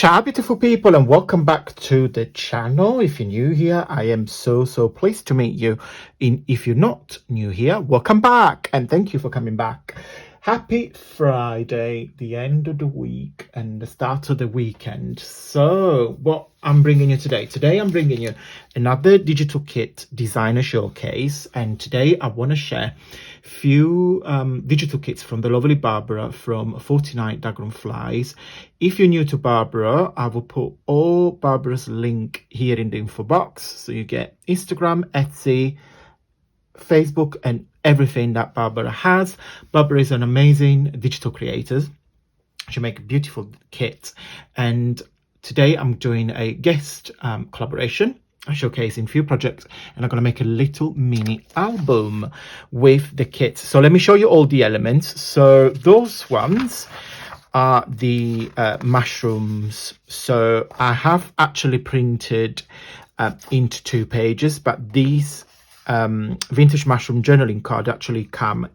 Ciao beautiful people, and welcome back to the channel. If you're new here, I am so pleased to meet you. If you're not new here, welcome back and thank you for coming back. Happy Friday, the end of the week and the start of the weekend. So what I'm bringing you today, I'm bringing you another digital kit designer showcase, and today I want to share a few digital kits from the lovely Barbara from 49Dragonflies. If you're new to Barbara, I will put all Barbara's link here in the info box, so you get Instagram, Etsy, Facebook and everything that Barbara has. Barbara is an amazing digital creator. She makes beautiful kits, and today I'm doing a guest collaboration, showcasing a few projects, and I'm going to make a little mini album with the kit. So let me show you all the elements. So those ones are the mushrooms. So I have actually printed into 2 pages, but these vintage mushroom journaling card actually come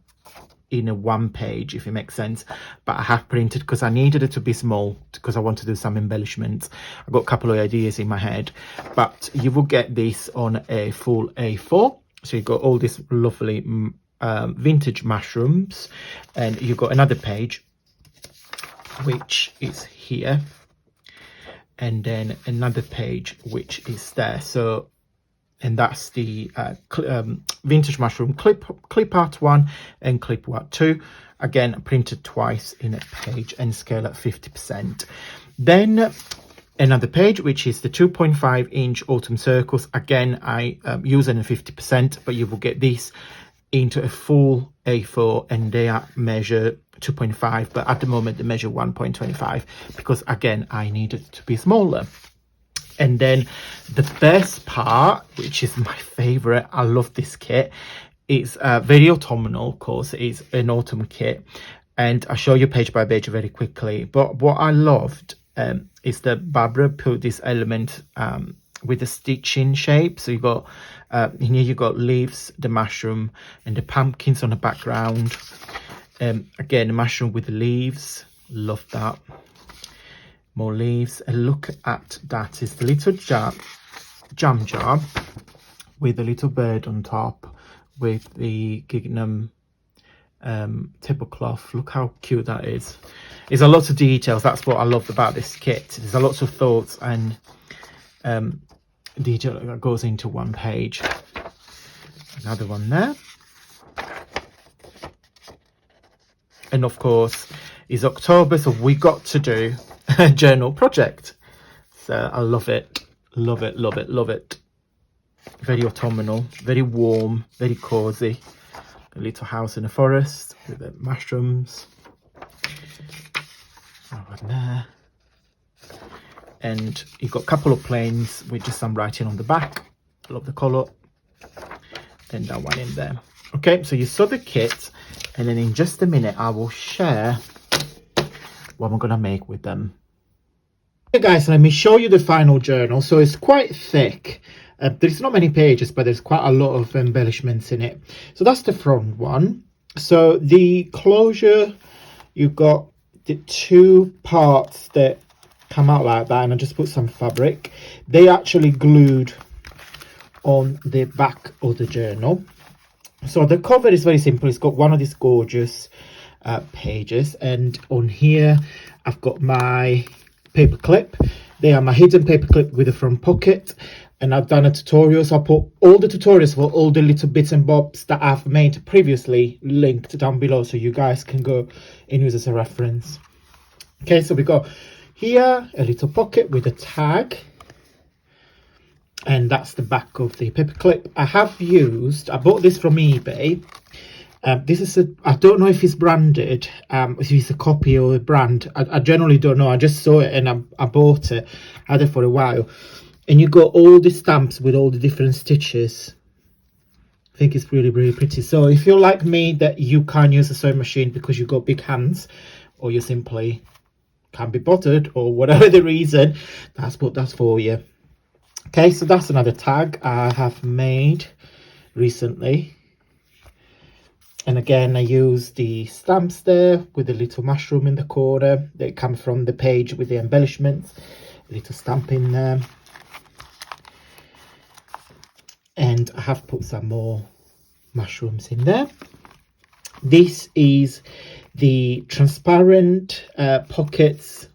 in a 1 page, if it makes sense, but I have printed because I needed it to be small because I want to do some embellishments. I've got a couple of ideas in my head, but you will get this on a full A4. So you've got all these lovely vintage mushrooms, and you've got another page which is here, and then another page which is there. So, and that's the vintage mushroom clip art 1 and clip art 2, again printed twice in a page and scale at 50%. Then another page which is the 2.5 inch autumn circles. Again, I use it in 50%, but you will get this into a full A4, and they are measure 2.5, but at the moment they measure 1.25 because again I need it to be smaller. And then the best part, which is my favorite, I love this kit, it's very autumnal, of course. It's an autumn kit, and I'll show you page by page very quickly. But what I loved is that Barbara put this element with the stitching shape. So you got in here you got leaves, the mushroom and the pumpkins on the background. Again, the mushroom with the leaves, love that. More leaves, and look at that, is the little jam jar with a little bird on top with the Gignum tablecloth. Look how cute that is. There's a lot of details. That's what I loved about this kit. There's a lot of thoughts and detail that goes into 1 page. Another one there, and of course it's October, so we got to do a journal project. So I love it, love it, love it, love it. Very autumnal, very warm, very cozy. A little house in the forest with the mushrooms over there, and you've got a couple of planes with just some writing on the back. I love the color, and that one in there. Okay, so you saw the kit, and then in just a minute I will share what I'm gonna make with them. Okay guys, let me show you the final journal. So it's quite thick. There's not many pages, but there's quite a lot of embellishments in it. So that's the front one. So the closure, you've got the 2 parts that come out like that, and I just put some fabric. They actually glued on the back of the journal. So the cover is very simple. It's got one of these gorgeous pages, and on here I've got my paper clip. They are my hidden paper clip with a front pocket, and I've done a tutorial, so I put all the tutorials for all the little bits and bobs that I've made previously linked down below, so you guys can go and use as a reference. Okay, so we got here a little pocket with a tag, and that's the back of the paper clip. I bought this from eBay. This is I don't know if it's branded, if it's a copy or a brand. I generally don't know. I just saw it and I bought it. I had it for a while, and you got all the stamps with all the different stitches. I think it's really pretty. So if you're like me, that you can't use a sewing machine because you've got big hands, or you simply can't be bothered, or whatever the reason, that's for you. Okay, so that's another tag I have made recently. And again, I use the stamps there with the little mushroom in the corner. They come from the page with the embellishments. A little stamp in there. And I have put some more mushrooms in there. This is the transparent pockets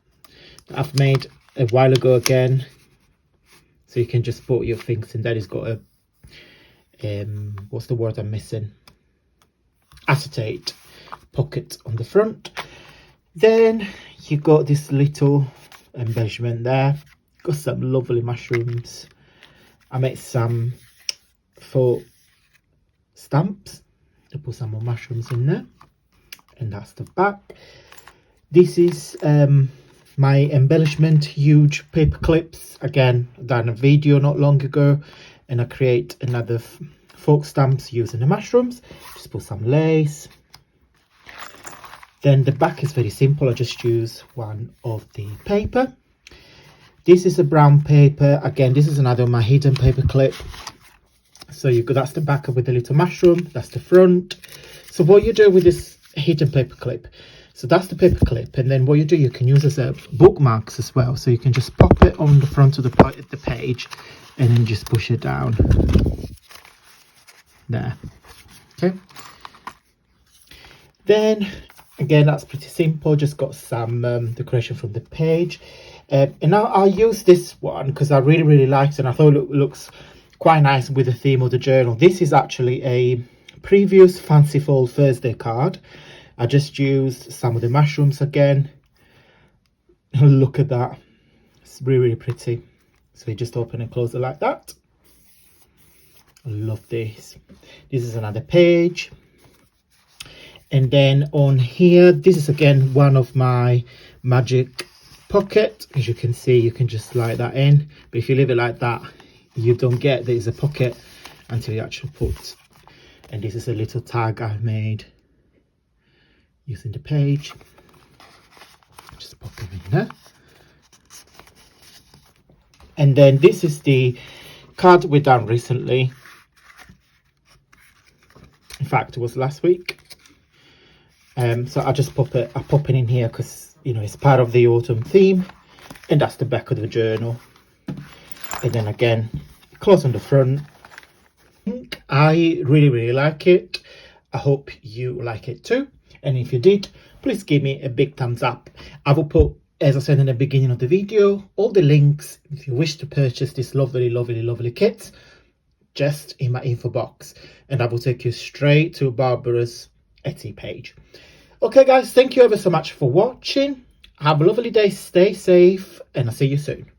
that I've made a while ago again. So you can just put your things in there. It's got a, what's the word I'm missing? Acetate pocket on the front. Then you got this little embellishment there. Got some lovely mushrooms. I made some for stamps. I put some more mushrooms in there, and that's the back. This is my embellishment, huge paper clips. Again, I done a video not long ago, and I create another folk stamps using the mushrooms. Just put some lace. Then the back is very simple. I just use one of the paper. This is a brown paper. Again, this is another of my hidden paper clip. So you got, that's the back with the little mushroom, that's the front. So what you do with this hidden paper clip, so that's the paper clip, and then what you do, you can use as a bookmarks as well. So you can just pop it on the front of the page and then just push it down there. Okay, then again, that's pretty simple. Just got some decoration from the page, and now I'll use this one because I really liked it, and I thought it looks quite nice with the theme of the journal. This is actually a previous Fanciful Thursday card. I just used some of the mushrooms again. Look at that, it's really pretty. So you just open and close it like that. I love this. This is another page, and then on here, this is again one of my magic pocket. As you can see, you can just slide that in, but if you leave it like that, you don't get there's a pocket until you actually put. And this is a little tag I made using the page. Just pop them in there. And then this is the card we done recently. In fact, it was last week. So I just pop it in here because, you know, it's part of the autumn theme, and that's the back of the journal. And then again, close on the front. I really like it. I hope you like it too, and if you did, please give me a big thumbs up. I will put, as I said in the beginning of the video, all the links if you wish to purchase this lovely kit just in my info box, and I will take you straight to Barbara's Etsy page. Okay guys, thank you ever so much for watching. Have a lovely day, stay safe, and I'll see you soon.